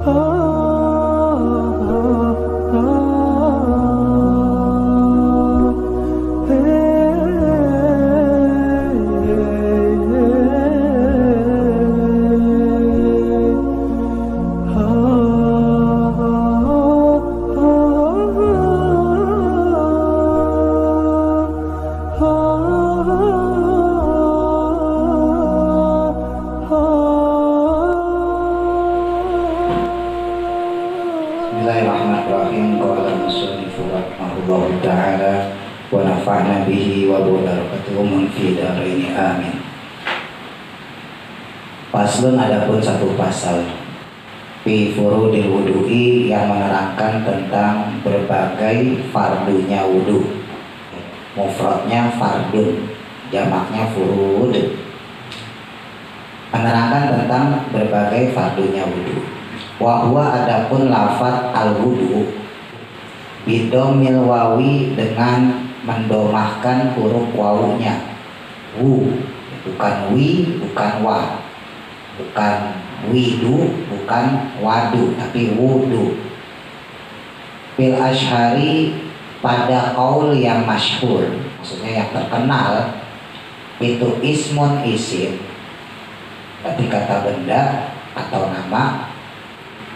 Bismillahirrahmanirrahim. Qala al-musannifu rahimahullahu ta'ala wa nafa'na bihi wa barakatuhu fi dharaini amin. Paslun, adapun satu pasal fi furudil wudu'i yang menerangkan tentang berbagai fardunya wudu. Mufradnya fardun, jamaknya furud. Menerangkan tentang berbagai fardunya wudu. Wahwa adapun lafaz al-wudu bidomil wawi dengan mendomahkan huruf wawunya. Wu, bukan wi, bukan wa, bukan widu, bukan wadu, tapi wudu. Bil ashari, pada qaul yang masyhur, maksudnya yang terkenal, itu ismun isim, tapi kata benda atau nama,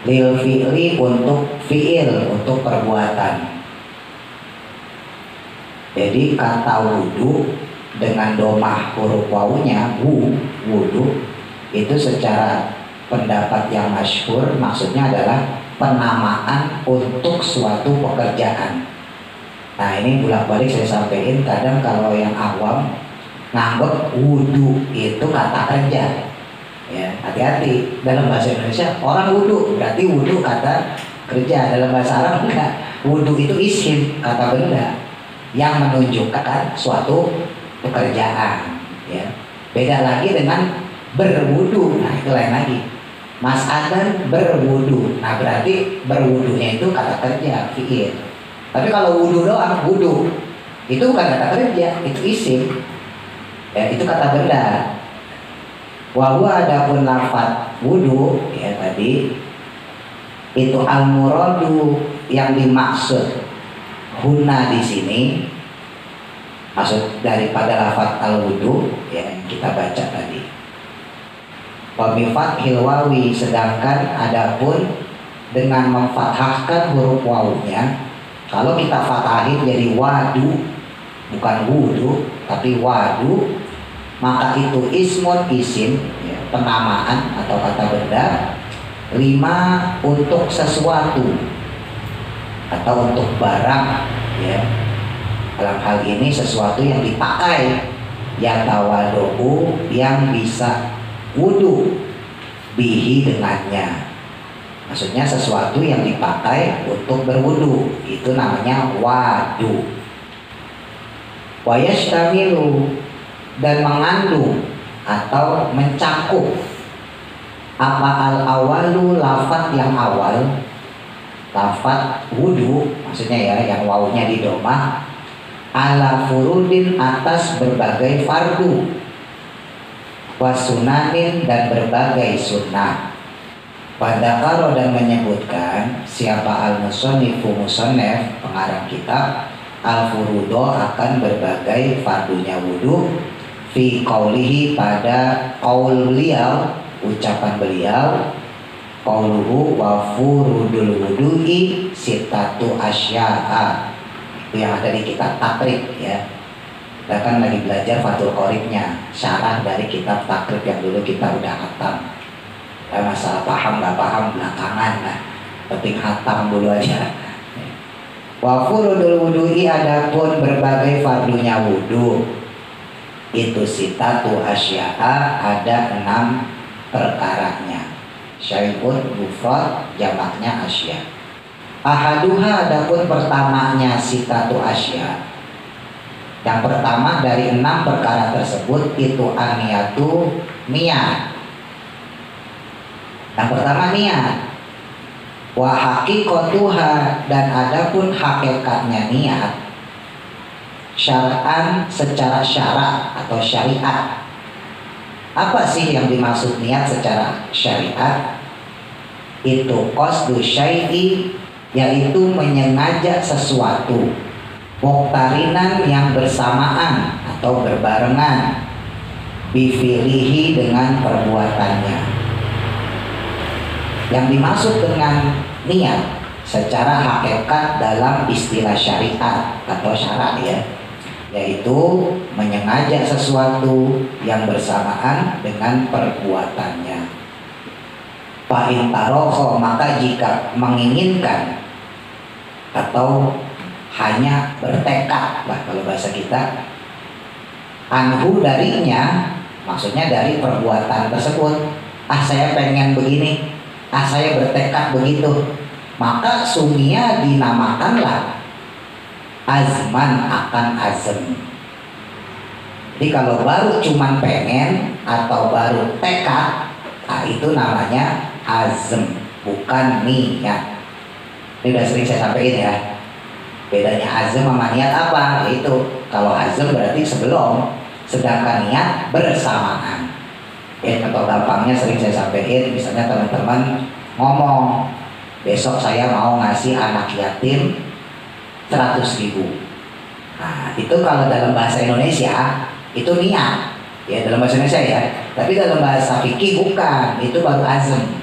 lil fi'li untuk fi'il, untuk perbuatan. Jadi kata wudu dengan domah huruf wawunya, wudu, itu secara pendapat yang masyhur maksudnya adalah penamaan untuk suatu pekerjaan. Nah, ini bolak-balik saya sampaikan, kadang kalau yang awam nganggep wudu itu kata kerja. Ya, hati-hati, dalam bahasa Indonesia orang wudu berarti wudu kata kerja, dalam bahasa Arab enggak. Wudu itu isim, kata benda yang menunjukkan suatu pekerjaan, ya. Beda lagi dengan berwudu, nah itu lain lagi. Mas Adan berwudu, nah berarti berwudunya itu kata kerja, fi'il. Tapi kalau wudu doang, wudu itu bukan kata kerja, itu isim, ya, itu kata benda. Wahwa adapun lafaz wudu, ya tadi itu al-muradu yang dimaksud huna di sini, maksud daripada lafaz al-wudu ya yang kita baca tadi. Wa bi fathil wawi, sedangkan adapun dengan memfathahkan huruf wawunya, kalau kita fathahin jadi wadu, bukan wudu tapi wadu, maka itu ismun isim, ya, penamaan atau kata benda, lima untuk sesuatu atau untuk barang, ya. Dalam hal ini sesuatu yang dipakai, ya tawadu'u, yang bisa wudu bihi dengannya. Maksudnya sesuatu yang dipakai untuk berwudu, itu namanya wadu. Wa yashtamilu, dan mengandung atau mencakup apa al-awalu, lafaz yang awal, lafaz wudu maksudnya ya, yang wawunya di domah, ala furudin, atas berbagai fardu, wasunanin, dan berbagai sunnah. Pada karo, dan menyebutkan siapa al-musannifu, musannif pengarang kitab, al-furudo, akan berbagai fardunya wudu, fi qaulihi, pada qaul beliau, ucapan beliau, qauluhu wa furudul wudu'i sittatu asya'a. Itu yang ada di kitab takrib, ya. Kita kan lagi belajar Fathul Qoribnya, syarah dari kitab takrib yang dulu kita udah hatam. Ya, masalah paham nggak paham belakangan lah, penting hatam dulu aja. Wa furudul wudu'i, adapun berbagai fardunya wudu, itu sitatu asya'a, ada 6 perkaranya. Syai'un mufrad, jamaknya asya. Ahaduha, adapun pertamanya sitatu asya, yang pertama dari 6 perkara tersebut itu aniyatu, niat. Yang pertama niat. Wa haqiqatuha, dan adapun hakikatnya niat, syar'an, secara syarak atau syariat. Apa sih yang dimaksud niat secara syariat? itu qasdu syai'i, yaitu menyengaja sesuatu, muqtarinan yang bersamaan atau berbarengan, bifilihi dengan perbuatannya. Yang dimaksud dengan niat secara hakikat dalam istilah syariat atau syarak ya, yaitu menyengaja sesuatu yang bersamaan dengan perbuatannya. Fa'in tarokho, maka jika menginginkan atau hanya bertekad lah kalau bahasa kita, anhu darinya, maksudnya dari perbuatan tersebut, saya pengen begini, saya bertekad begitu, maka sumia dinamakanlah azman akan azm. Jadi kalau baru cuman pengen atau baru tekad, itu namanya azm, bukan niat. Ini udah sering saya sampaikan ya. Bedanya azm sama niat apa? Itu kalau azm berarti sebelum, sedangkan niat bersamaan. Ya, contoh gampangnya sering saya sampaikan, misalnya teman-teman ngomong, besok saya mau ngasih anak yatim 100.000. Nah, itu kalau dalam bahasa Indonesia itu niat. Ya, dalam bahasa Indonesia ya. Tapi dalam bahasa fikih bukan, itu baru azm.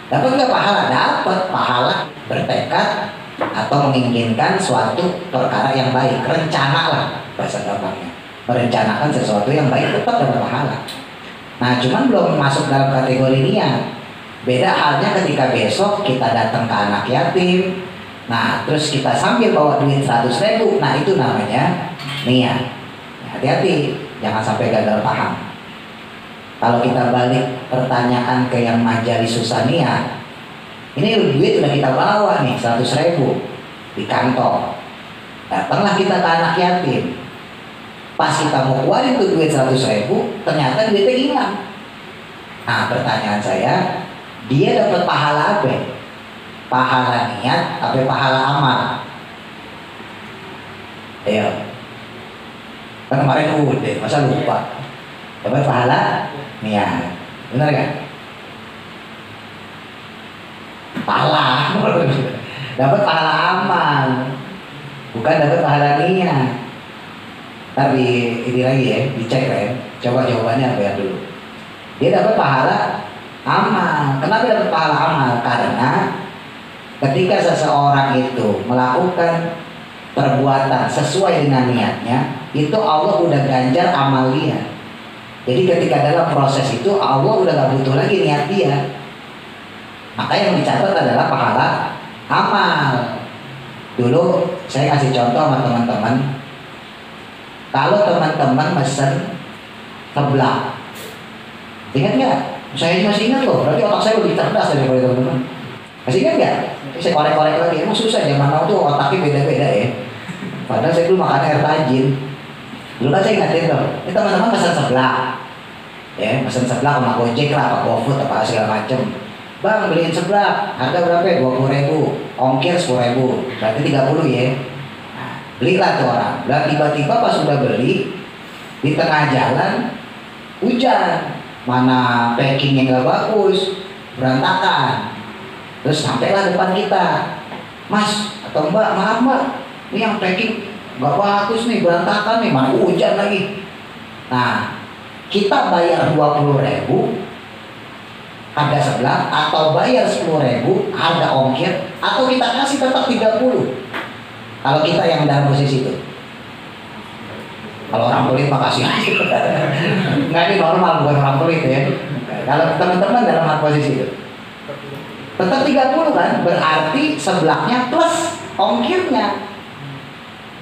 Dapat nggak pahala? Dapat pahala bertekad atau menginginkan suatu perkara yang baik, rencana lah bahasa gampangnya. Merencanakan sesuatu yang baik tetap dapat pahala. Nah, cuman belum masuk dalam kategori niat. Beda halnya ketika besok kita datang ke anak yatim, nah terus kita sambil bawa duit 100.000, nah itu namanya niat. Hati-hati, jangan sampai gagal paham. Kalau kita balik pertanyaan ke yang majalis susania, ini duit udah kita bawa nih 100.000 di kantong. Datanglah kita ke anak yatim. Pas kita mau keluarin tuh duit 100.000, ternyata duitnya hilang. Nah, pertanyaan saya, dia dapat pahala apa? Pahala niat atau pahala amal? Ayo. Kan kemarin udah, masa lupa? Dapat pahala niat, benar kan? Pahala, dapat pahala amal, bukan dapat pahala niat. Tapi ini lagi ya, dicek ya, coba jawabannya apa ya dulu. Dia dapat pahala amal. Kenapa dapat pahala amal? Karena ketika seseorang itu melakukan perbuatan sesuai dengan niatnya, itu Allah udah ganjar amal dia. Jadi ketika dalam proses itu Allah udah gak butuh lagi niat dia. Maka yang dicatat adalah pahala amal. Dulu saya kasih contoh sama teman-teman, kalau teman-teman mesen seblak, ingat nggak? Saya masih ingat loh, berarti otak saya lebih cerdas daripada teman-teman. Masih ingat nggak? Saya korek-korek lagi, emang susah zaman now tuh otaknya beda-beda ya. Padahal saya dulu makan air tajin. Dulu kan saya ingatin loh, ini teman-teman pesan seblak, ya pesan seblak sama Gojek lah, apa GoFood, apa segala macem. Bang beliin seblak, harga berapa ya? 20.000, ongkir 10.000, berarti 30 ya. Nah, belilah tuh orang. Dan tiba-tiba pas sudah beli, di tengah jalan hujan, mana packingnya nggak bagus, berantakan. Terus sampailah depan kita, Mas atau Mbak, maaf Mbak, ini yang packing nggak bagus nih, berantakan nih, mana hujan lagi. Nah, kita bayar 20.000 harga seblak, atau bayar 10.000 harga ongkir, atau kita kasih tetap 30. Kalau kita yang dalam posisi itu, kalau orang pelit makasih aja. Nggak, ini normal, bukan orang pelit ya. Kalau teman-teman dalam posisi itu tetap 30 kan, berarti seblaknya plus ongkirnya.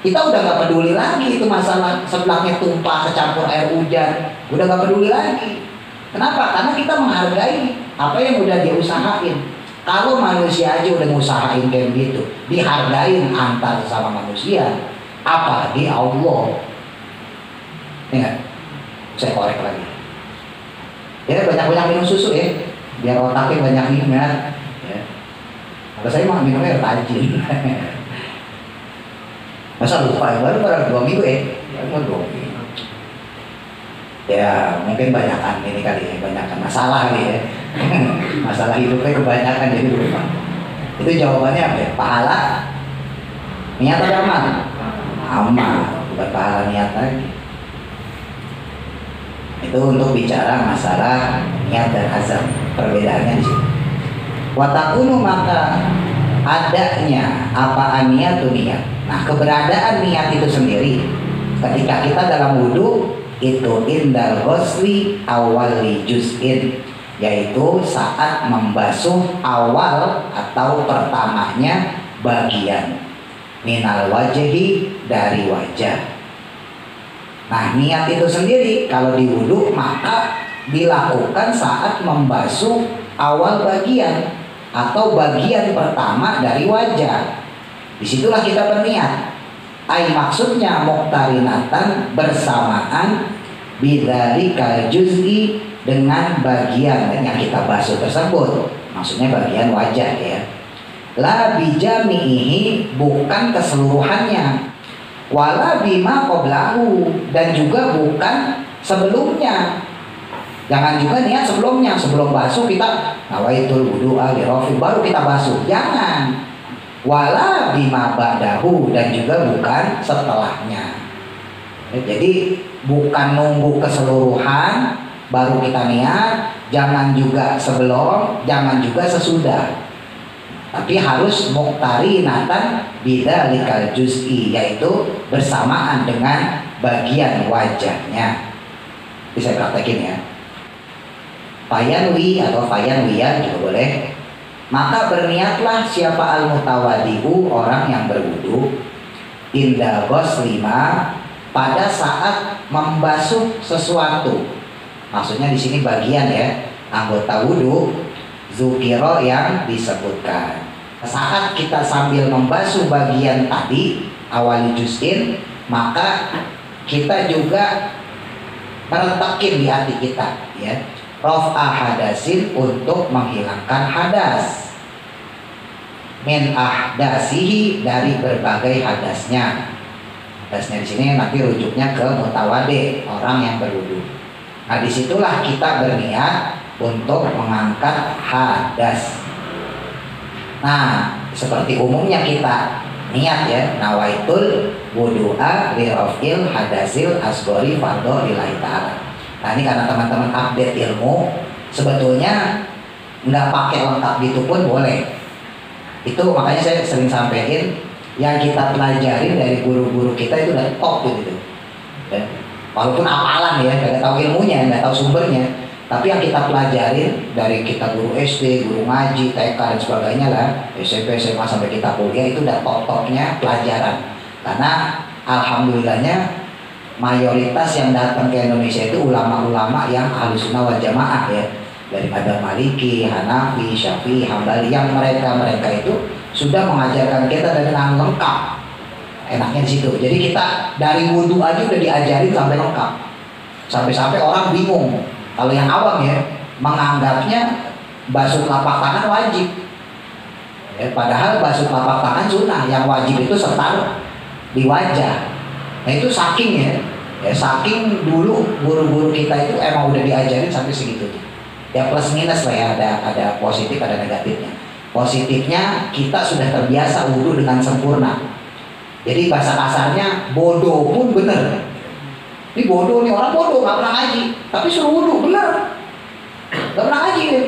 Kita udah gak peduli lagi itu masalah seblaknya tumpah kecampur air hujan, udah gak peduli lagi. Kenapa? Karena kita menghargai apa yang udah dia usahain. Kalau manusia aja udah ngusahain kayak gitu, dihargain antar sesama manusia, apalagi Allah. Ingat, saya korek lagi. Ya banyak-banyak minum susu ya, biar otaknya banyak minum ya. Kalau saya mah minumnya air tajin. Masa lupa ya, baru 2 minggu ya? Baru 2 minggu. Ya mungkin banyakan ini kali ya, banyakan masalah kali ya. Masalah hidupnya kebanyakan jadi lupa. Itu jawabannya apa ya? Pahala niat atau amal? Amal, bukan pahala niat lagi. Itu untuk bicara masalah niat dan azam. Perbedaannya di sini. Watakunu, maka adanya apa niat itu niat. Nah, keberadaan niat itu sendiri ketika kita dalam wudu itu indal ghusli awali juz'in, yaitu saat membasuh awal atau pertamanya bagian minal wajhi, dari wajah. Nah, niat itu sendiri kalau di wudu maka dilakukan saat membasuh awal bagian atau bagian pertama dari wajah. Disitulah kita berniat. Maksudnya muqtarinatan, bersamaan bidzalika juz'i, dengan bagian yang kita basuh tersebut. Maksudnya bagian wajah ya. La bijamihi, bukan keseluruhannya. Wala bima qablahu, dan juga bukan sebelumnya. Jangan juga niat sebelumnya, sebelum basuh kita nawaitul wudu'a li rafi, baru kita basuh. Jangan. Wala bima ba'dahu, dan juga bukan setelahnya. Jadi bukan nunggu keseluruhan baru kita niat, jangan juga sebelum, jangan juga sesudah. Tapi harus muqtarinatan bidzalikal juz'i, yaitu bersamaan dengan bagian wajahnya. Bisa praktekin ya. Fayanwi atau fayanwiya juga boleh. Maka berniatlah siapa al-mutawadi'u, orang yang berwudu, inda ghuslima, pada saat membasuh sesuatu. Maksudnya di sini bagian ya, anggota wudu, zukiro yang disebutkan. Saat kita sambil membasuh bagian tadi awali juz'in, maka kita juga merentakin di hati kita ya, raf'a hadasin, untuk menghilangkan hadas, min ahdasihi, dari berbagai hadasnya. Hadasnya di sini nanti rujuknya ke mutawadi, orang yang berwudu. Nah, disitulah kita berniat untuk mengangkat hadas. Nah, seperti umumnya kita niat ya, nawaitul wudu'a li raf'il hadasil asghari fardhu lillahi ta'ala. Nah, ini karena teman-teman update ilmu, sebetulnya nggak pakai lengkap gitu pun boleh. Itu makanya saya sering sampaikan, yang kita pelajari dari guru-guru kita itu udah top gitu. Ya. Walaupun apalan ya, nggak tahu ilmunya, nggak tahu sumbernya, tapi yang kita pelajarin dari kita guru SD, guru ngaji, TK dan sebagainya lah, SMP, SMA sampai kita kuliah, itu udah top-topnya pelajaran. Karena alhamdulillahnya mayoritas yang datang ke Indonesia itu ulama-ulama yang Ahlussunnah wal Jamaah ya, dari madzhab Maliki, Hanafi, Syafi'i, Hambali, yang mereka itu sudah mengajarkan kita dengan lengkap. Enaknya di situ. Jadi kita dari wudu aja udah diajarin sampai lengkap. Sampai-sampai orang bingung. Kalau yang awam ya, menganggapnya basuh telapak tangan wajib. Ya, padahal basuh telapak tangan sunnah. Yang wajib itu setar di wajah. Nah, itu saking ya, saking dulu guru-guru kita itu emang udah diajarin sampai segitu. Ya plus minus lah ya, ada positif, ada negatifnya. Positifnya kita sudah terbiasa wudu dengan sempurna. Jadi bahasa kasarnya bodoh pun bener. Ini bodoh nih, orang bodoh gak pernah ngaji, tapi suruh wudu bener. Gak pernah ngaji deh,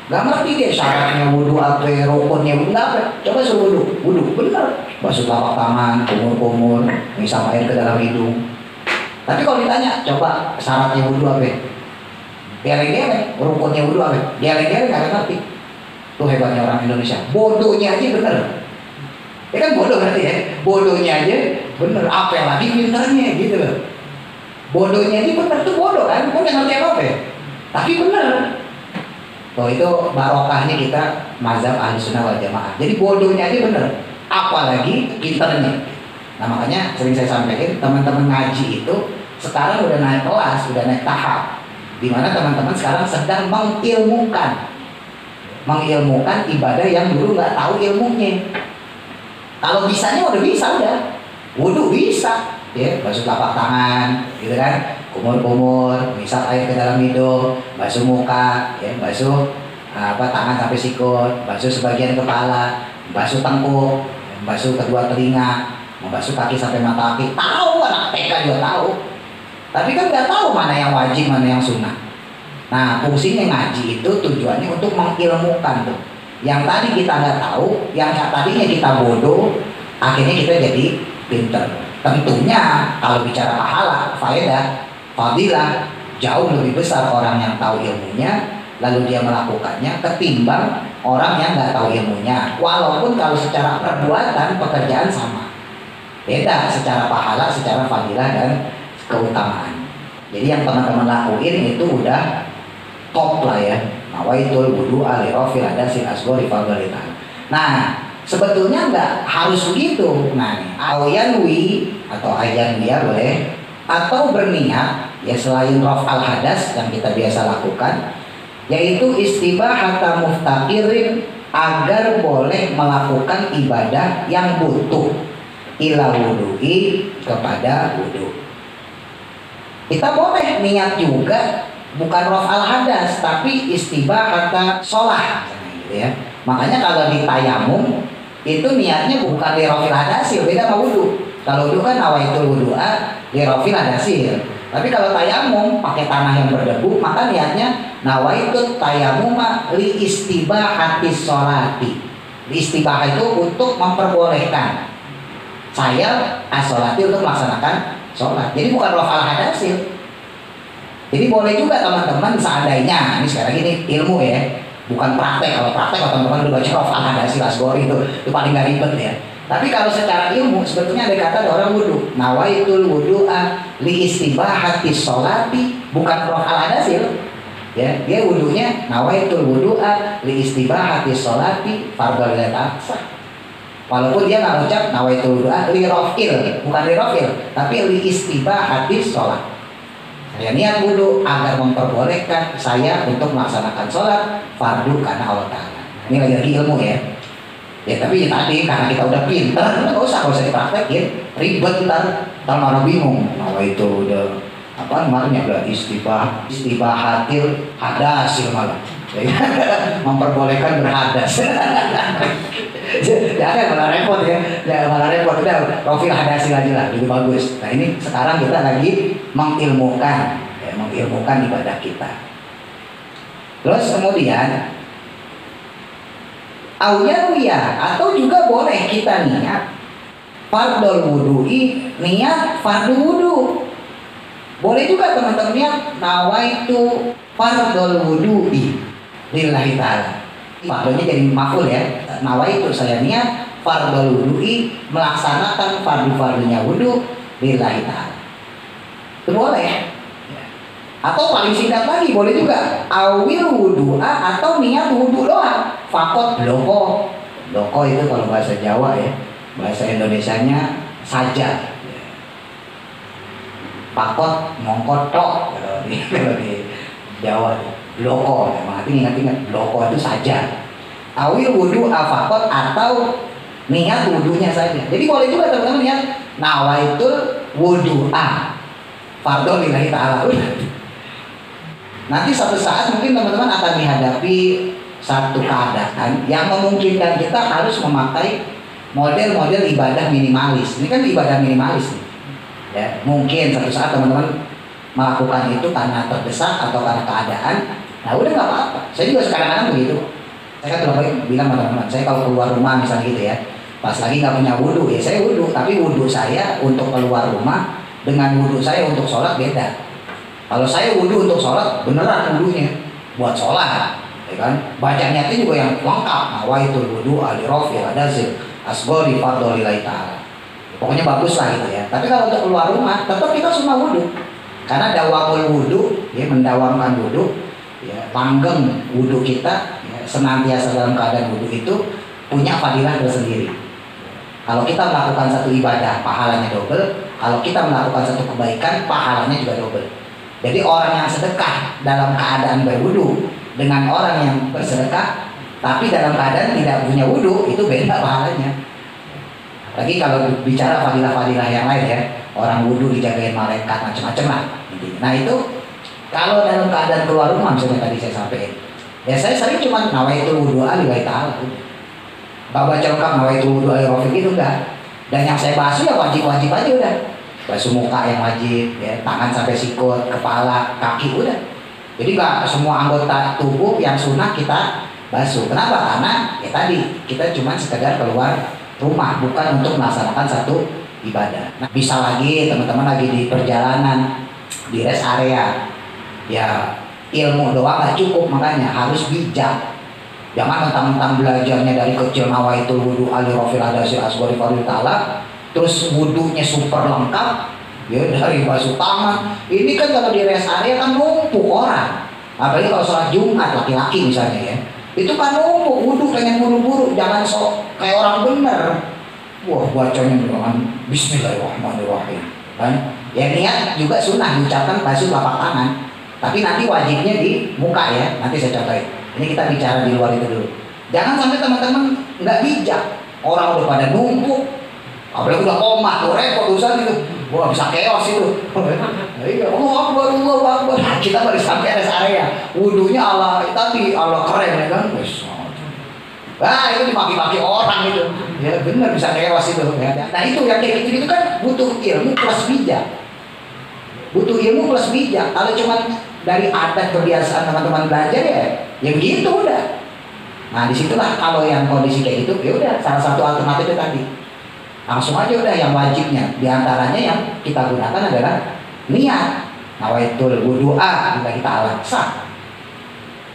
gak ngerti dia syaratnya wudu apa, rukunnya enggak apa. Coba suruh wudu bener. Basuh telapak tangan, kumur-kumur, ngisap air ke dalam hidung. Tapi kalau ditanya, coba syaratnya wudu apa? Geleng-geleng, rukunnya wudu apa? Geleng-geleng gak ngerti. Tuh hebatnya orang Indonesia, bodohnya aja bener. Ya kan bodoh berarti ya, bodohnya aja bener, apa lagi pinternya gitu loh. Bodohnya aja bener tuh bodoh kan, bukan ngerti apa-apa ya, tapi bener. Oh, itu barokahnya kita mazhab Ahlussunnah wal Jamaah. Jadi bodohnya aja bener, apalagi pinternya. Nah makanya sering saya sampaikan, teman-teman ngaji itu sekarang udah naik kelas, udah naik tahap, dimana teman-teman sekarang sedang mengilmukan ibadah yang dulu nggak tahu ilmunya. Kalau bisanya udah bisa, udah wudu bisa, ya, basuh telapak tangan, gitu kan, kumur-kumur, misap air ke dalam hidung, basuh muka, ya, basuh tangan sampai sikut, basuh sebagian kepala, basuh tengkuk, basuh kedua telinga, membasuh kaki sampai mata kaki. Tahu, anak TK juga tahu. Tapi kan nggak tahu mana yang wajib, mana yang sunnah. Nah, fungsinya ngaji itu tujuannya untuk mengilmukan tuh. Yang tadi kita nggak tahu, yang tadinya kita bodoh, akhirnya kita jadi pinter. Tentunya kalau bicara pahala, faedah, fadilah, jauh lebih besar orang yang tahu ilmunya lalu dia melakukannya ketimbang orang yang nggak tahu ilmunya. Walaupun kalau secara perbuatan pekerjaan sama, beda secara pahala, secara fadilah dan keutamaan. Jadi yang teman-teman lakuin itu udah top lah ya. Nawaitul wudu'a li rafil hadasil asghari fadlilah. Nah, sebetulnya nggak harus begitu. Nah, ayanwi atau ayanwiya boleh, atau berniat ya selain raf'al hadas yang kita biasa lakukan, yaitu istibahata muftaqirin, agar boleh melakukan ibadah yang butuh ila wudu'i, kepada wudu. Kita boleh niat juga bukan raf'al hadas tapi istibahata sholah gitu ya. Makanya kalau di tayamum itu niatnya bukan li raf'il hadasil, beda sama wudu. Kalau wudu kan nawaitul wudu'a li raf'il hadasil. Tapi kalau tayamum pakai tanah yang berdebu, maka niatnya nawaitut tayamuma li istibahati sholati. Istibah itu untuk memperbolehkan saya as-sholati, untuk melaksanakan sholat. Jadi bukan raf'al hadasil. Jadi boleh juga teman-teman seandainya, ini sekarang ini ilmu ya, bukan praktek. Kalau praktek teman-teman udah baca raf'al hadasil asghari itu paling gak ribet ya. Tapi kalau secara ilmu sebetulnya ada kata orang wudu, nawaitul wudu'a li istibahati sholati, bukan raf'al hadasil. Ya, dia wudunya nawaitul wudu'a li istibahati sholati fardhu lillahi. Walaupun dia nggak ucap nawaitul wudu'a li raf'il, bukan li raf'il, tapi li istibahati sholat. Saya niat wudu agar memperbolehkan saya untuk melaksanakan sholat fardu karena Allah Ta'ala. Ini lagi-lagi ilmu ya. Ya tapi tadi karena kita udah pinter, nggak usah dipraktekin, ribet ntar malah bingung. Itu udah namanya udah istibahatil hadasil malah. Memperbolehkan berhadas. Jangan malah repot ya. Malah repot, udah rafil hadasil aja lah, lebih bagus. Nah ini sekarang kita lagi mengilmukan ibadah kita. Terus kemudian auyawiyah, atau juga boleh kita niat fardul wudu'i, niat fardu wudu. Boleh juga teman-teman niat nawaitu fardul wudu'i lillahi ta'ala. Fardunya jadi maf'ul ya. Nawaitu, saya niat fardul wudu'i, melaksanakan fardu-fardunya wudu lillahi ta'ala. Itu boleh. Atau paling singkat lagi boleh juga awil wudu'a, atau niat wudu doang, fakot bloko. Bloko itu kalau bahasa Jawa ya, bahasa Indonesianya saja. Fakot mongkot tok kalau di Jawa. Bloko, berarti ingat-ingat bloko itu saja. Awil wudu'a fakot, atau niat wudunya saja. Jadi boleh juga teman-teman niat nawaitul wudu'a fardhu lillahi ta'ala. Nanti suatu saat mungkin teman-teman akan dihadapi satu keadaan yang memungkinkan kita harus memakai model-model ibadah minimalis. Ini kan ibadah minimalis nih. Ya, mungkin suatu saat teman-teman melakukan itu karena terdesak atau karena keadaan. Nah udah nggak apa-apa. Saya juga kadang-kadang begitu. Saya kan bilang sama teman-teman, saya kalau keluar rumah misalnya gitu ya, pas lagi nggak punya wudhu ya saya wudhu, tapi wudhu saya untuk keluar rumah dengan wudhu saya untuk sholat beda. Kalau saya wudhu untuk sholat, beneran wudhunya buat sholat, ya kan? Bacanya itu juga yang lengkap. Nawaitul wudu'a li raf'il hadasil asghari fardhu lillahi ta'ala. Pokoknya bagus lah gitu ya. Tapi kalau untuk keluar rumah, tetap kita semua wudhu. Karena dawamul wudhu, ya, mendawamkan wudhu, ya, langgeng wudhu kita, ya, senantiasa dalam keadaan wudhu itu punya fadilah tersendiri. Kalau kita melakukan satu ibadah, pahalanya double. Kalau kita melakukan satu kebaikan, pahalanya juga double. Jadi orang yang sedekah dalam keadaan berwudu dengan orang yang bersedekah tapi dalam keadaan tidak punya wudu, itu beda pahalanya. Lagi kalau bicara fadilah-fadilah yang lain ya, orang wudhu dijagain malaikat macam-macam lah. Nah itu kalau dalam keadaan keluar rumah misalnya tadi saya sampaikan, ya saya sering cuma nawaitul wudhu lillahi ta'ala, nggak baca lengkap nawaitul wudhu rafiq itu enggak. Dan yang saya basuh ya wajib-wajib aja udah, basuh muka yang wajib, ya tangan sampai sikut, kepala, kaki udah. Jadi nggak semua anggota tubuh yang sunnah kita basuh. Kenapa? Karena ya tadi kita cuma sekedar keluar rumah, bukan untuk melaksanakan satu ibadah. Nah, bisa lagi teman-teman lagi di perjalanan di rest area, ya ilmu doang nggak cukup, makanya harus bijak. Jangan mentang-mentang belajarnya dari kecil nawaitul wudhu ali rafil hadasi asghari fardhu ta'ala, terus wudhunya super lengkap. Ya dari basuh tangan, ini kan kalau di rest area kan numpuk orang, apalagi kalau sholat Jumat laki-laki misalnya ya, itu kan numpuk wudhu, pengen buru-buru, jangan sok kayak orang bener. Wah bacanya dengan Bismillahirrahmanirrahim, kan? Ya niat juga sunnah diucapkan basuh telapak tangan, tapi nanti wajibnya di muka ya. Nanti saya contohin. Ini kita bicara di luar itu dulu. Jangan sampai teman-teman nggak bijak, orang udah pada numpuk, apalagi udah koma, tuh repot urusan itu. Wah bisa chaos itu. Iya, Allah Akbar. Kita baru sampai rest area, wudhunya ala tadi ala keren ya kan. Wah itu dimaki-maki orang itu. Ya benar bisa chaos itu. Ya. Nah itu yang kayak gitu kan butuh ilmu plus bijak. Butuh ilmu plus bijak. Kalau cuma dari adat kebiasaan teman-teman belajar ya begitu udah. Nah disitulah kalau yang kondisi kayak gitu, ya udah salah satu alternatifnya tadi. Langsung aja udah yang wajibnya. Di antaranya yang kita gunakan adalah niat. Nawaitul wudhu'a lillahi ta'ala, sah.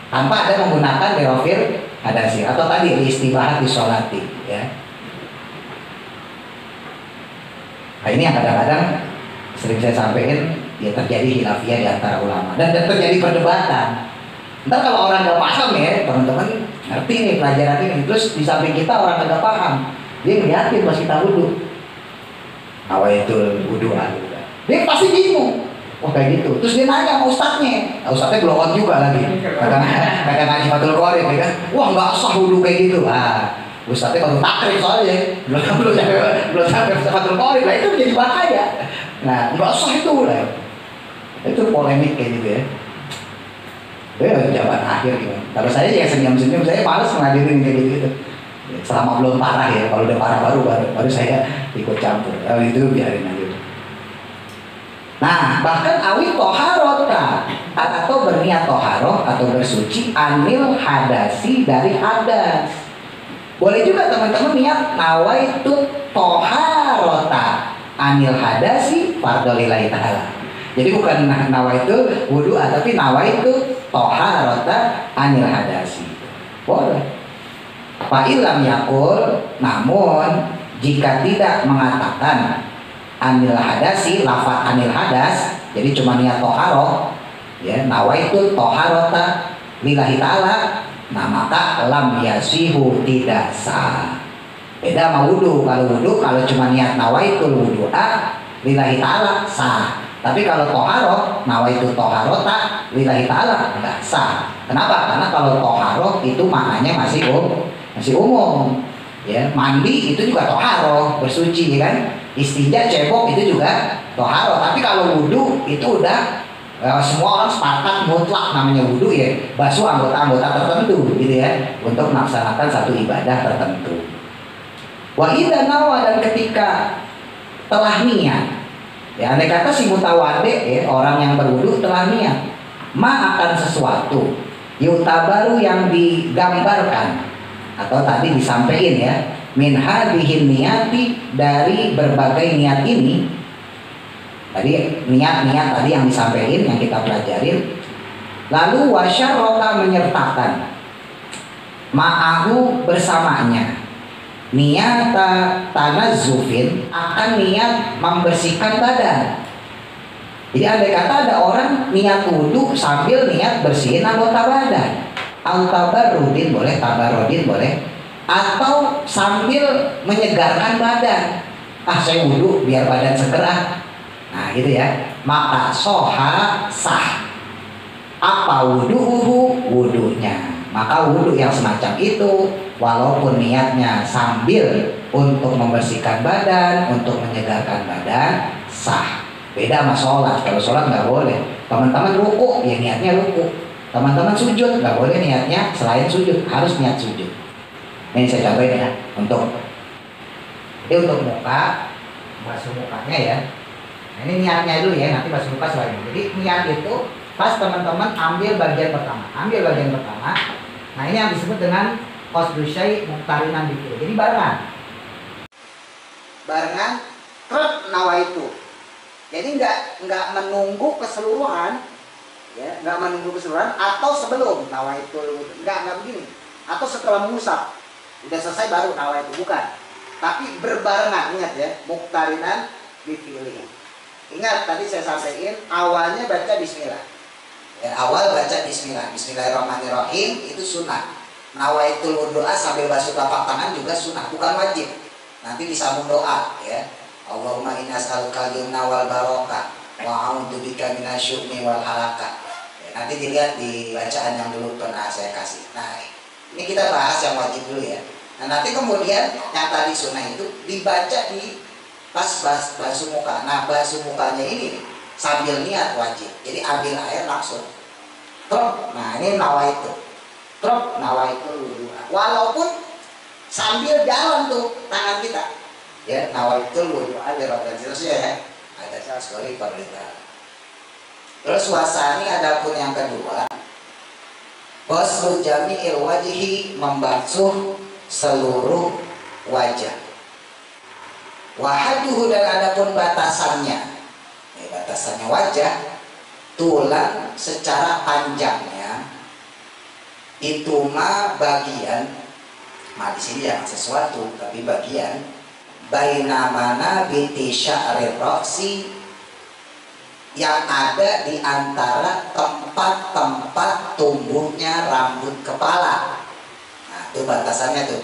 Tanpa ada menggunakan derofir hadasi atau tadi istibahat di sholati ya. Nah ini yang kadang-kadang sering saya sampaikan, ya terjadi khilafiyah di antara ulama dan terjadi perdebatan. Ntar kalau orang nggak paham ya teman-teman ngerti nih pelajaran ini, terus di samping kita orang nggak paham, dia ngeliatin pas kita wudhu, nawaitul wudhu'a, dia pasti bingung. Oh kayak gitu. Terus dia nanya sama ustadznya. Nah, ustadznya blow on juga lagi. Kadang ngaji Fathul Qorib ya kan. Wah nggak sah wudhu kayak gitu. Nah, ustadznya baru takrif soalnya. Belum sampai Fathul Qorib. Nah itu menjadi bahaya. Nah nggak sah itu lah. Itu polemik kayak gitu ya. Jawaban akhir gitu. Kalau saya ya senyum-senyum, saya malas menghadirin kayak gitu. Selama belum parah ya. Kalau udah parah baru saya ikut campur. Kalau itu biarin aja. Nah, bahkan awit toharota atau berniat toharoh atau bersuci anil hadasi dari hadas. Boleh juga teman-teman niat nawaitu toharota anil hadasi fardholillahi ta'ala. Jadi bukan nawaitu wudhu, tapi nawaitu toharota anil hadasi. Boleh. Fa'ilam yakul, namun jika tidak mengatakan anil hadasi, lafaz anil hadas, jadi cuma niat toharoh ya, nawaitu toharota lillahi ta'ala, nah maka lam yasihu tidak sah. Beda sama wudhu. Kalau wudhu kalau cuma niat nawaitul wudhu'a lillahi ta'ala sah, tapi kalau toharoh nawaitu toharota lillahi ta'ala enggak sah. Kenapa? Karena kalau toharoh itu maknanya masih umum ya. Mandi itu juga toharoh, bersuci kan. Istinja, cebok itu juga toharoh. Tapi kalau wudhu itu udah semua orang sepakat mutlak namanya wudhu ya, basuh anggota-anggota tertentu gitu ya, untuk melaksanakan satu ibadah tertentu. Wa idza nawa, dan ketika telah niat ya, andai kata si mutawade ya, orang yang berwudhu telah niat ma akan sesuatu yutabaru yang digambarkan atau tadi disampaikan ya, min hadhihi niyati, dari berbagai niat ini. Tadi niat-niat tadi yang disampaikan, yang kita pelajarin. Lalu wasyarota, menyertakan ma'ahu, bersamanya, niyata tanazzufin, akan niat membersihkan badan. Jadi andai kata ada orang niat wudhu sambil niat bersihin anggota badan, al-tabarrudin boleh, tabarrodin boleh, atau sambil menyegarkan badan. Saya wudhu biar badan seger ah. Nah gitu ya. Maka soha, sah. Apa wudhuhu? Wudhunya. Maka wudhu yang semacam itu, walaupun niatnya sambil untuk membersihkan badan, untuk menyegarkan badan, sah. Beda sama sholat. Kalau sholat nggak boleh. Teman-teman ruku, ya niatnya ruku. Teman-teman sujud, nggak boleh niatnya selain sujud, harus niat sujud. Ini saya contohin ya, untuk muka, basuh mukanya ya. Nah, ini niatnya dulu ya, nanti basuh muka selain. Jadi niat itu pas teman-teman ambil bagian pertama, nah ini yang disebut dengan qasdu syai' muqtarinan bihi. Jadi barengan truk nawaitu. Jadi nggak menunggu keseluruhan, ya, nggak menunggu keseluruhan atau sebelum nawaitu, nggak begini, atau setelah mengusap, udah selesai baru nawaitu, bukan. Tapi berbarengan, ingat ya, muqtarinan bihi. Ingat tadi saya sampaikan awalnya baca bismillah. Ya, awal baca bismillah, bismillahirrahmanirrahim itu sunnah. Nawaitul wudu'a sambil basuh telapak tangan juga sunnah, bukan wajib. Nanti disambung doa ya. Allahumma inna as'aluka al-yumna wal barokah wa a'udzubika minasyu'mi wal halakah. Ya, nanti dilihat di bacaan yang dulu pernah saya kasih. Nah, ini kita bahas yang wajib dulu ya. Nah, nanti kemudian yang tadi sunnah itu dibaca di pas basuh muka. Nah, basuh mukanya ini sambil niat wajib. Jadi ambil air langsung. Truk. Nah, ini nawaitu. Truk nawaitu wudu'a. Walaupun sambil jalan tuh tangan kita. Ya, nawaitu wudu'a li rabbil alamin ya. Ada sekali perintah. Terus wasani adapun yang kedua, ghuslu jami'il wajhi, membasuh seluruh wajah. Wahaduhu, dan adapun batasannya. Batasannya wajah, tulang secara panjangnya itu mah bagian, di sini jangan sesuatu tapi bagian bainamana binti sya'rir ra'si, yang ada di antara tempat-tempat tumbuhnya rambut kepala. Nah, itu batasannya tuh.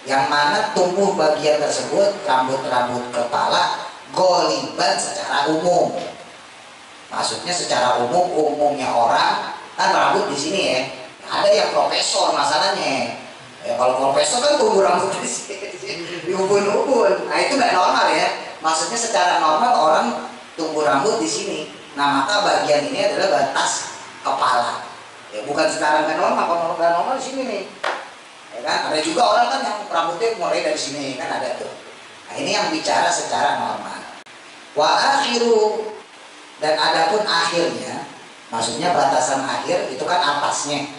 Yang mana tumbuh bagian tersebut rambut-rambut kepala goliban secara umum. Maksudnya secara umumnya orang kan rambut di sini ya. Ada yang profesor masalahnya. Ya, kalau profesor kan tumbuh rambut di sini, di ubun-ubun. Nah, itu nggak normal ya. Maksudnya secara normal orang tumbuh rambut di sini. Nah, maka bagian ini adalah batas kepala. Ya, bukan sekarang nggak normal. Kalau nggak normal di sini nih. Ya kan? Ada juga orang kan yang rambutnya mulai dari sini kan ada tuh. Nah, ini yang bicara secara normal. Wa akhiru, dan adapun akhirnya, maksudnya batasan akhir itu kan atasnya.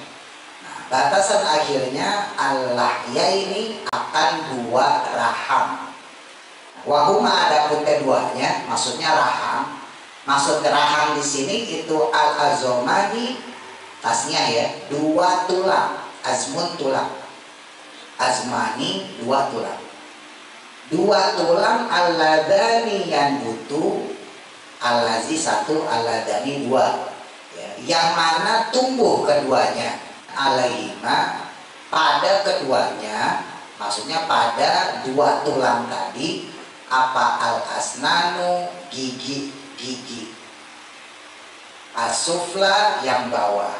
Nah, batasan akhirnya al-lahya ini akan dua raham. Wahuma, adapun keduanya, maksudnya raham. Maksud raham di sini itu al-azomani, tasnya ya, dua tulang, azmun tulang. Azmani, dua tulang. Dua tulang alladani yang butuh, alazi satu, alladani dua. Ya, yang mana tumbuh keduanya, alaihima, pada keduanya, maksudnya pada dua tulang tadi, apa al-asnanu, gigi, asufla yang bawah.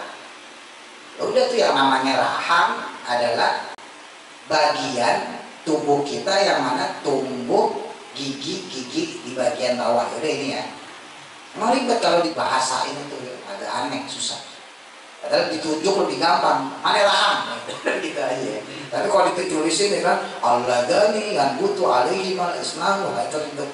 Udah tuh yang namanya raham adalah bagian tubuh kita yang mana tumbuh gigi di bagian bawah. Udah ini ya. Emang ribet kalau dibahasain itu ya. Agak aneh, susah. Padahal ditunjuk lebih gampang. Mana raham? Gitu aja ya. Tapi kalau ditulisin ya kan, alladani yang butuh alaihi mal islam, itu.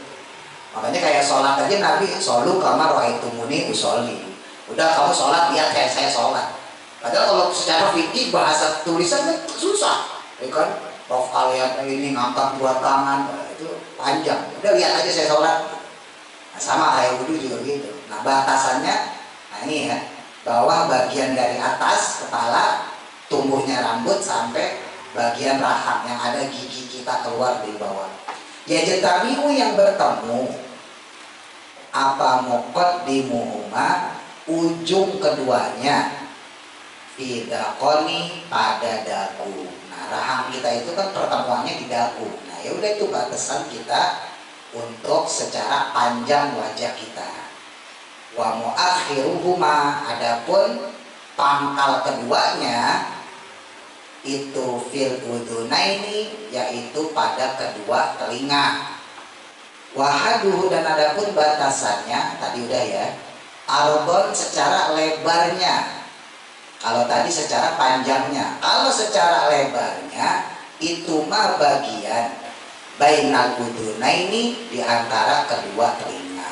Makanya kayak sholat aja Nabi, sholu kama ra'aitumuni usolli. Udah kamu sholat, lihat kayak saya sholat. Padahal kalau secara fikih bahasa tulisan kan susah. Ya kan, Prof kalian ini ngangkat dua tangan, itu panjang. Udah lihat aja saya sholat. Nah, sama kayak wudhu juga gitu. Nah, batasannya, nah ini ya, bawah bagian dari atas kepala, tumbuhnya rambut sampai bagian rahang yang ada gigi kita keluar di bawah. Ya jetabiu, yang bertemu, apa mokot di muhuma, ujung keduanya, bidakoni, pada dagu. Nah, rahang kita itu kan pertemuannya di dagu. Nah, ya udah itu batasan kita untuk secara panjang wajah kita. Wa muakhiruhuma, adapun pangkal keduanya itu fil udunaini, yaitu pada kedua telinga. Wahaduhu dan adapun batasannya tadi udah ya, ardon secara lebarnya. Kalau tadi secara panjangnya, kalau secara lebarnya itu mah bagian bainal udunaini di antara kedua telinga.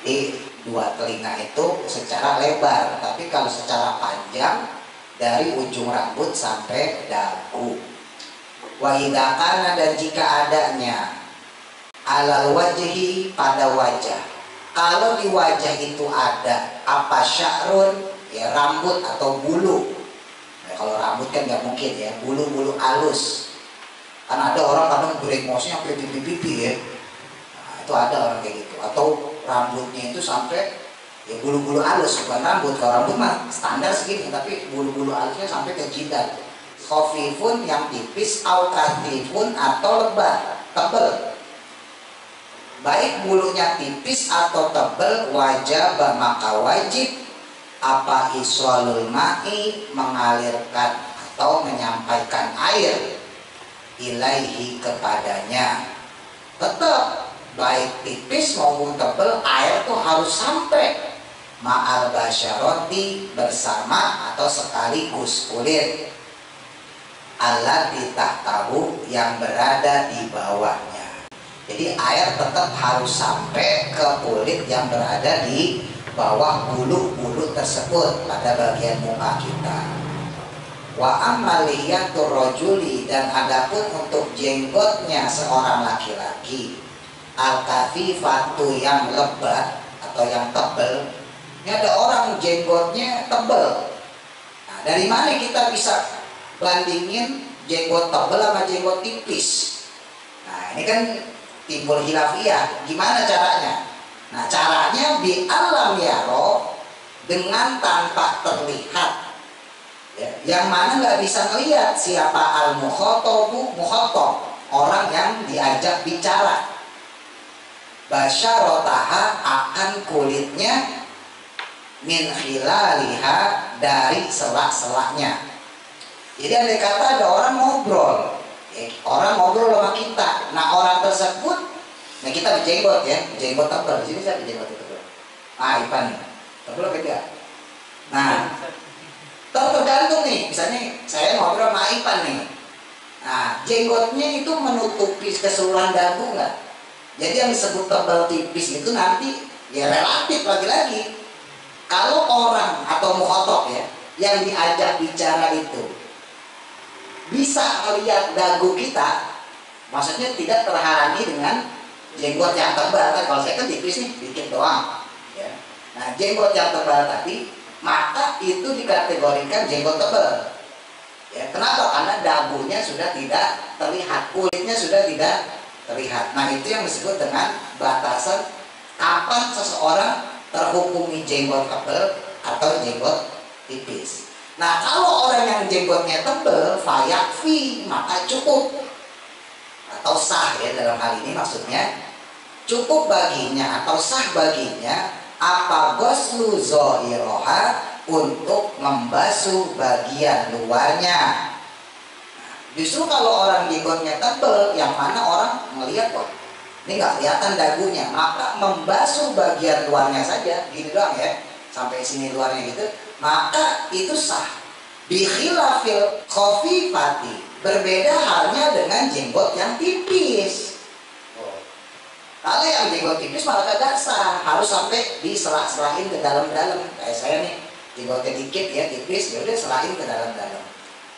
Di dua telinga itu secara lebar, tapi kalau secara panjang dari ujung rambut sampai dagu. Wa idza kana dan jika adanya alal wajhi pada wajah. Kalau di wajah itu ada apa sya'run ya rambut atau bulu. Nah, kalau rambut kan nggak mungkin ya, bulu-bulu halus. Kan ada orang kadang break mouse-nya sampai pipi-pipi ya. Nah, itu ada orang kayak gitu. Atau rambutnya itu sampai ya bulu-bulu halus, bukan rambut. Kalau rambut mah standar segini, tapi bulu-bulu halusnya sampai ke jidat. Khafifun yang tipis, au kathifun atau lebar, tebal. Baik bulunya tipis atau tebal, wajib maka wajib apa iswalul ma'i mengalirkan atau menyampaikan air ilaihi kepadanya. Tetap baik tipis maupun tebal, air tuh harus sampai ma'al basyaroti bersama atau sekaligus kulit allati tahtahu yang berada di bawahnya. Jadi air tetap harus sampai ke kulit yang berada di bawah bulu-bulu tersebut pada bagian muka kita. Wa amaliyatur rajuli dan adapun untuk jenggotnya seorang laki-laki al-kafifatu yang lebat atau yang tebal. Ini ada orang jenggotnya tebal. Nah, dari mana kita bisa bandingin jenggot tebal sama jenggot tipis? Nah, ini kan timbul khilafiyah. Gimana caranya? Nah, caranya bi alam yaro, dengan tanpa terlihat ya, yang mana nggak bisa melihat siapa al mukhotobu mukhotob, orang yang diajak bicara. Basyarotaha akan kulitnya min khilaliha dari selak-selaknya. Jadi andai kata ada orang ngobrol, orang ngobrol sama kita, nah orang tersebut, nah kita berjenggot ya, berjenggot tebal, di sini saya berjenggot tebal. Ah, Ipan nih, tebal apa tidak? Nah, tergantung nih, misalnya saya ngobrol sama Ipan nih, nah jenggotnya itu menutupi keseluruhan dagu nggak? Jadi yang disebut tebal tipis itu nanti ya relatif lagi-lagi. Kalau orang atau mukhotob ya, yang diajak bicara itu bisa melihat dagu kita, maksudnya tidak terhalangi dengan jenggot yang tebal. Kan kalau saya kan tipis nih, dikit doang ya. Nah jenggot yang tebal tadi, maka itu dikategorikan jenggot tebal ya. Kenapa? Karena dagunya sudah tidak terlihat, kulitnya sudah tidak terlihat. Nah itu yang disebut dengan batasan kapan seseorang terhukumi jenggot tebal atau jenggot tipis. Nah kalau orang yang jenggotnya tebal, fayakfi, maka cukup atau sah ya, dalam hal ini maksudnya cukup baginya atau sah baginya apa goslu zohiroha, untuk membasuh bagian luarnya. Justru kalau orang jenggotnya tebal, yang mana orang melihat kok ini nggak kelihatan dagunya, maka membasuh bagian luarnya saja, gini doang ya, sampai sini luarnya gitu, maka itu sah. Bikhilafil khafifati, berbeda halnya dengan jenggot yang tipis. Kalau yang jenggot tipis malah kagak sah, harus sampai diselah-selahin ke dalam-dalam. Kayak saya nih, jenggotnya dikit ya, tipis, ya udah selahin ke dalam-dalam.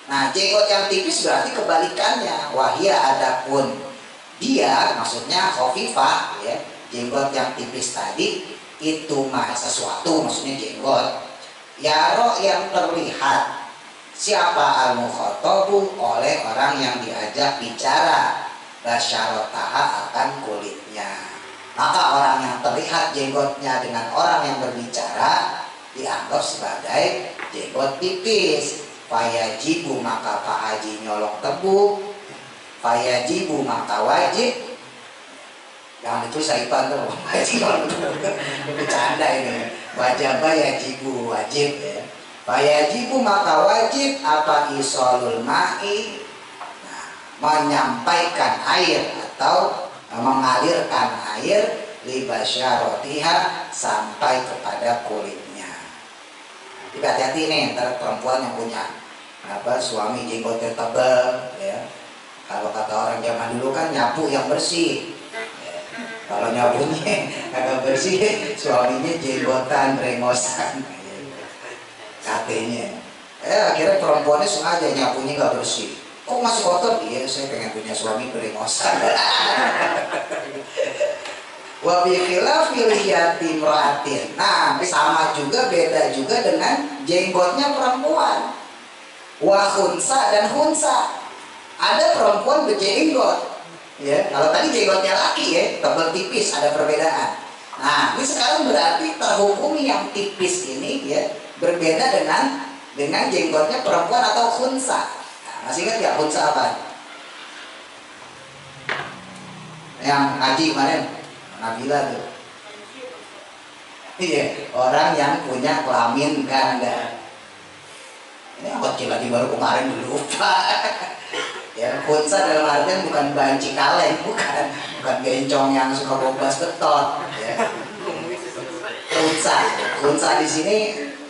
Nah jenggot yang tipis berarti kebalikannya. Wahia adapun dia, maksudnya khafifah ya, jenggot yang tipis tadi itu mah sesuatu, maksudnya jenggot yaro yang terlihat siapa al mukhotobu, oleh orang yang diajak bicara, basyarotaha akan kulitnya. Maka orang yang terlihat jenggotnya dengan orang yang berbicara dianggap sebagai jenggot tipis. Fayajibu maka Pak Haji nyolong tebu, fayajibu maka wajib. Yang itu saya tuh bercanda ini. Wajib yajibu, wajib ya. Fayajibu maka wajib apa isolul ma'i, nah, menyampaikan air atau mengalirkan air libasyaratiha sampai kepada kulitnya. Jadi hati-hati nih, ntar perempuan yang punya suami jenggotnya tebal ya. Kalau kata orang zaman dulu kan nyapu yang bersih ya. Kalau nyapunya agak bersih, suaminya jenggotan, brengosan katanya. Akhirnya perempuannya sengaja nyapunya nggak bersih. Kok masih kotor? Iya, saya pengen punya suami brengosan. Wa bi khilafil lihiyati imra'atin. Nah, sama juga, beda juga dengan jenggotnya perempuan. Wa khunsa dan khunsa. Ada perempuan berjenggot. Ya, kalau tadi jenggotnya laki ya, tebal tipis, ada perbedaan. Nah, ini sekarang berarti terhukumi yang tipis ini ya berbeda dengan jenggotnya perempuan atau khunsa. Nah, masih ingat ya khunsa apa? Yang ngaji kemarin Nabila tuh. Iya, orang yang punya kelamin ganda. Ini apa lagi baru kemarin dulu lupa. Ya, khunsa dalam artian bukan banci kaleng, bukan bencong yang suka bobas betot. Ya. Khunsa di sini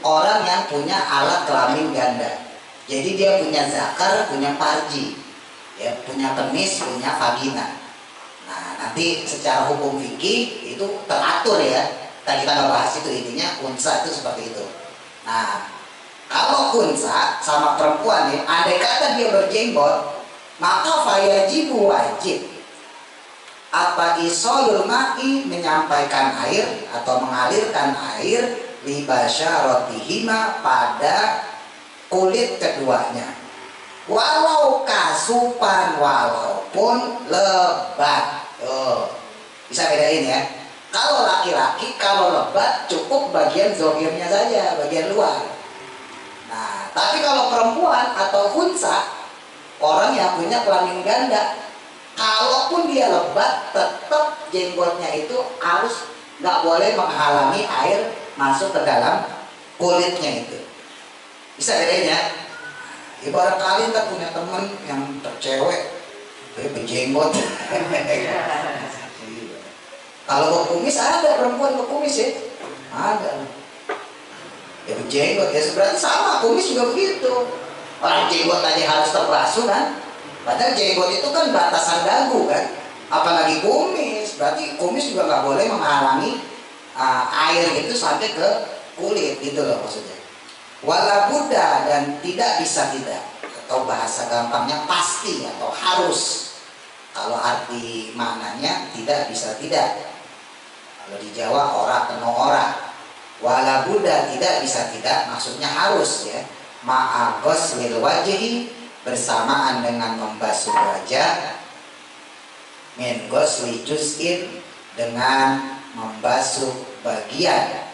orang yang punya alat kelamin ganda. Jadi dia punya zakar, punya farji, ya, punya penis, punya vagina. Nah, nanti secara hukum fikih itu teratur ya. Kita nggak bahas itu, intinya khunsa itu seperti itu. Nah, kalau khunsa sama perempuan nih, andai kata dia berjenggot, maka fayajibu wajib apa isolul ma'i menyampaikan air atau mengalirkan air libasyarotihima pada kulit keduanya. Walau kasupan, walaupun lebat. Bisa bedain ya. Kalau laki-laki, kalau lebat cukup bagian zohirnya saja, bagian luar. Nah, tapi kalau perempuan atau khunsa, orang yang punya kelamin ganda, kalaupun dia lebat, tetap jenggotnya itu harus nggak boleh menghalangi air masuk ke dalam kulitnya itu. Bisa bedain ya. Ibarat kali kita punya teman yang cewek, dia berjenggot. Kalau berkumis ada perempuan berkumis ya, ada. Ya berjenggot ya, berarti sama kumis juga begitu. Orang jenggot aja harus terbasuh kan. Padahal jenggot itu kan batasan dagu kan. Apalagi kumis, berarti kumis juga nggak boleh menghalangi air itu sampai ke kulit gitu loh maksudnya. Wala Buddha dan tidak bisa tidak, atau bahasa gampangnya pasti atau harus. Kalau arti maknanya tidak bisa tidak. Kalau di Jawa ora kena ora. Wala Buddha tidak bisa tidak maksudnya harus ya. Ma'agos lil wajhi bersamaan dengan membasuh wajah, min ghusli juz'in dengan membasuh bagian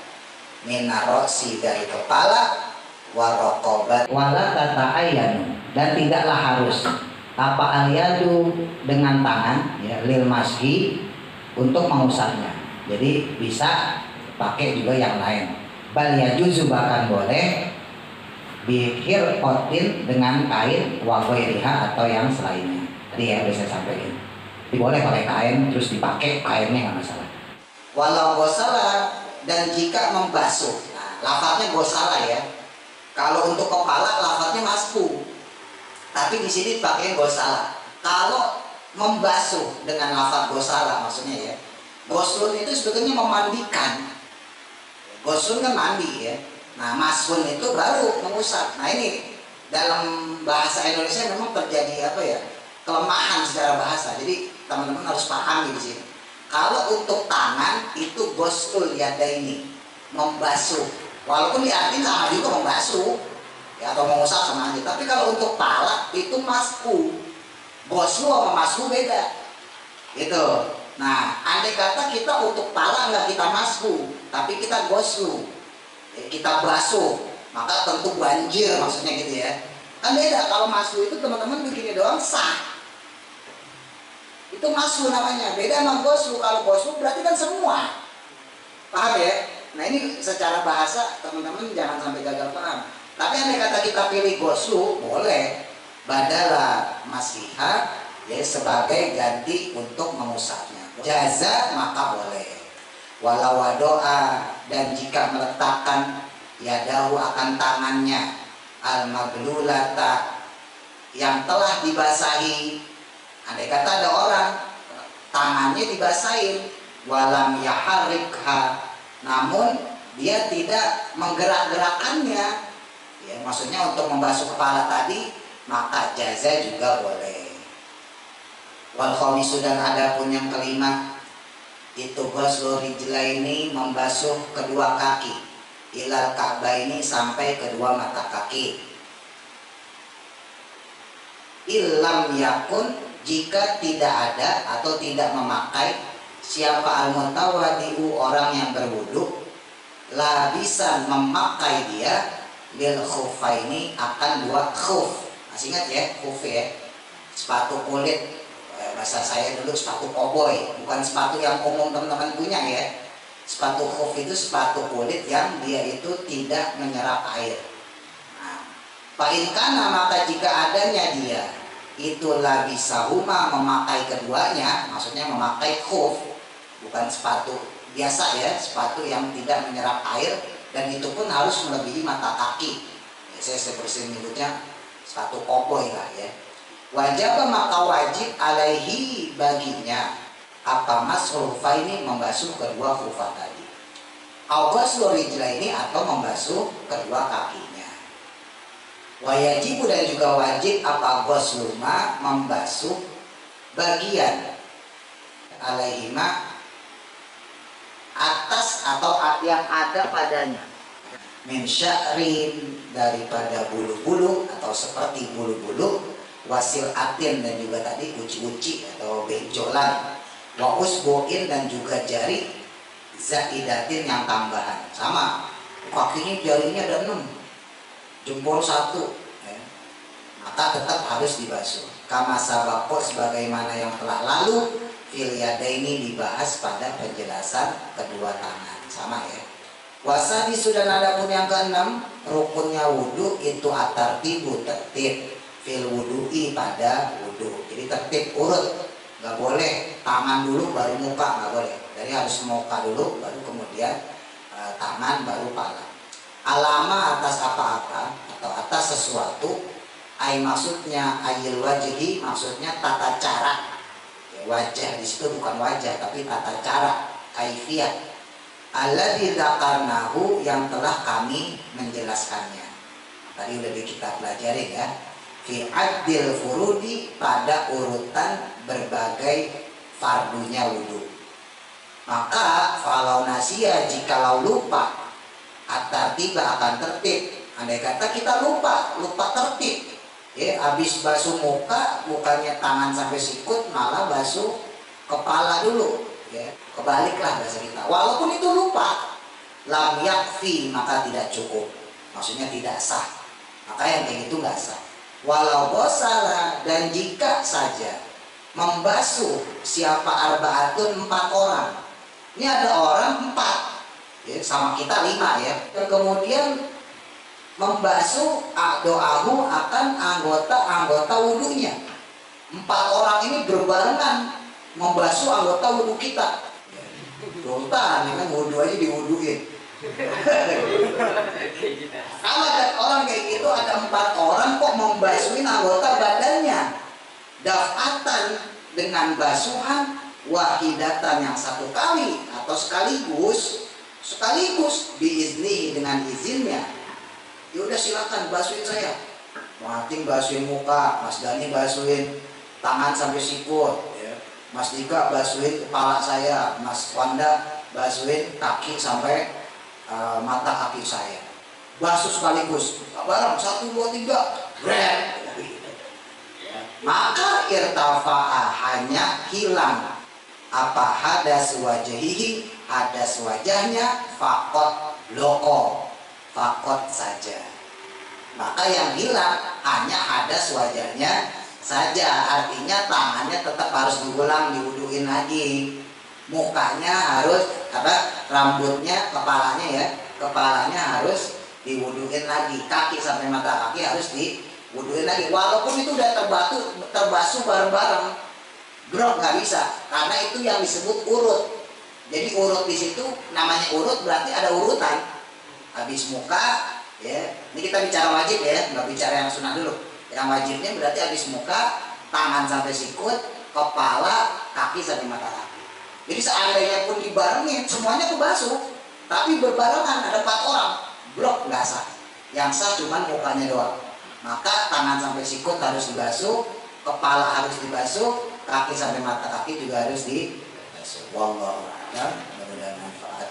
minaroksi dari kepala, warokobat wala tata'ayyanu dan tidaklah harus apa alyadu dengan tangan ya lil mashi untuk mengusapnya. Jadi bisa pakai juga yang lain. Bal yajuzu bahkan boleh bihir kotin dengan kain wa ghairiha atau yang selainnya. Tadi ya udah saya sampaikan. Jadi boleh pakai kain terus dipakai kainnya nggak masalah. Walau gosala dan jika membasuh. Nah, lafadznya gosala ya. Kalau untuk kepala lafadznya masku. Tapi di sini pakai gosala. Kalau membasuh dengan lafadz gosala maksudnya ya. Goslun itu sebetulnya memandikan. Goslun kan mandi ya. Nah, masun itu baru mengusap. Nah, ini dalam bahasa Indonesia memang terjadi apa ya? Kelemahan secara bahasa. Jadi teman-teman harus pahami di sini. Kalau untuk tangan itu goslul yadaini, membasuh. Walaupun diartikan sama juga membasuh ya, atau mengusap sama aja. Tapi kalau untuk pala itu masku. Goslu sama masku beda. Gitu. Nah, andai kata kita untuk pala nggak kita masku, tapi kita goslu, kita basuh, maka tentu banjir maksudnya gitu ya. Kan beda, kalau masku itu teman-teman begini doang sah. Itu masku namanya, beda sama goslu. Kalau goslu berarti kan semua. Paham ya? Nah, ini secara bahasa teman-teman jangan sampai gagal paham. Tapi andai kata kita pilih goslu, boleh. Badala masihah ya sebagai ganti untuk mengusapnya. jaza maka boleh. Walau wadoa, dan jika meletakkan yadahu akan tangannya, al-maglulata, yang telah dibasahi. Andai kata ada orang tangannya dibasahin, walam yaharikha, namun dia tidak menggerak-gerakannya, ya, maksudnya untuk membasuh kepala tadi, maka jaza juga boleh. Wal khamisu, dan ada pun yang kelima, itu ghuslu rijlaini, membasuh kedua kaki, ilal ka'baini, sampai kedua mata kaki. Illam yakun, jika tidak ada atau tidak memakai siapa al-mutawadi'u, orang yang berwudu, labisan, memakai dia, lil khuffaini, akan dua khuf. Masih ingat ya, khuf ya, sepatu kulit. Bahasa saya dulu sepatu koboi, bukan sepatu yang umum teman-teman punya ya. Sepatu khuf itu sepatu kulit yang dia itu tidak menyerap air. Nah, fa'in-kana, maka jika adanya dia itulah bisa huma, memakai keduanya, maksudnya memakai khuf, bukan sepatu biasa ya, sepatu yang tidak menyerap air, dan itu pun harus melebihi mata kaki. Ya, saya sering menyebutnya sepatu koboi lah ya. Wajib, maka wajib alaihi, baginya, apa mashul ini, membasuh kedua khufah tadi, au ghuslu rijlaini, atau membasuh kedua kakinya. Wajib, dan juga wajib apa ghusluma, membasuh bagian, alaihima, atas atau yang ada padanya, min sya'rin, daripada bulu-bulu atau seperti bulu-bulu, wasil atin, dan juga tadi uci-uci atau benjolan, wa usbu'in, dan juga jari zaidatin, yang tambahan. Sama, kakinya jarinya ada 6, jempol 1 ya. Maka tetap harus dibasuh. Kama sabaqo, sebagaimana yang telah lalu, fil yadaini, dibahas pada penjelasan kedua tangan. Sama ya. Wasabi, sudah ada pun yang keenam, rukunnya wudu itu atartibu, tertib, fil wudu'i, pada wudu. Jadi tertib urut, nggak boleh tangan dulu baru muka, nggak boleh. Jadi harus muka dulu baru kemudian tangan baru pala. Alama, atas apa-apa atau atas sesuatu, ai maksudnya ayil wajhi, maksudnya tata cara. Ya, wajah di situ bukan wajah tapi tata cara, kaifiyah. Alladzi dzakarnahu, yang telah kami menjelaskannya. Tadi udah kita pelajari ya. Fi addil furudi, pada urutan berbagai fardunya wudu. Maka falau nasia, jikalau lupa, at-tartiba, akan tertib. Andai kata kita lupa tertib ya, habis basuh muka bukannya tangan sampai sikut, malah basuh kepala dulu ya, kebaliklah bahasa kita. Walaupun itu lupa, lam yakfi, maka tidak cukup, maksudnya tidak sah. Maka yang kayak gitu nggak sah. Walau gosala, dan jika saja membasuh siapa arbaatun, 4 orang. Ini ada orang 4 ya, sama kita 5 ya. Dan kemudian membasuh doahu, akan anggota wudhunya. 4 orang ini berbarengan membasuh anggota wudhu kita. Sultan, ya kan wudhu aja diwudhuin. Kalau ada orang kayak gitu, ada 4 orang kok membasuhin anggota badannya, dafatan, dengan basuhan wahidatan, yang 1 kali atau sekaligus biizni, dengan izinnya. Ya udah silakan basuhin saya. Mating basuhin muka, Mas Dani basuhin tangan sampai sikut ya. Mas Dika basuhin kepala saya, Mas Wanda basuhin kaki sampai mata kaki saya. Basuh sekaligus, bareng 1, 2, 3 brand. Maka irtafa'a, hanya hilang apa hadas wajhihi, hadas wajahnya, fakot loko, fakot saja. Maka yang hilang hanya hadas wajahnya saja, artinya tangannya tetap harus diulang, diwuduin lagi. Mukanya harus, rambutnya, kepalanya harus diwuduin lagi. Kaki sampai mata kaki harus diwuduin lagi. Walaupun itu udah terbasuh bareng-bareng, Brok nggak bisa, karena itu yang disebut urut. Jadi urut di situ namanya urut berarti ada urutan. Habis muka, ya. Ini kita bicara wajib ya, nggak bicara yang sunnah dulu. Yang wajibnya berarti habis muka, tangan sampai sikut, kepala, kaki sampai mata kaki. Jadi seandainya pun dibarengin, semuanya kebasuh. Tapi berbarengan ada 4 orang, blok nggak sah. Yang sah cuma mukanya doang. Maka tangan sampai sikut harus dibasuh, kepala harus dibasuh, kaki sampai mata kaki juga harus dibasuh. Wallahu a'lam. Mudah-mudahan manfaat.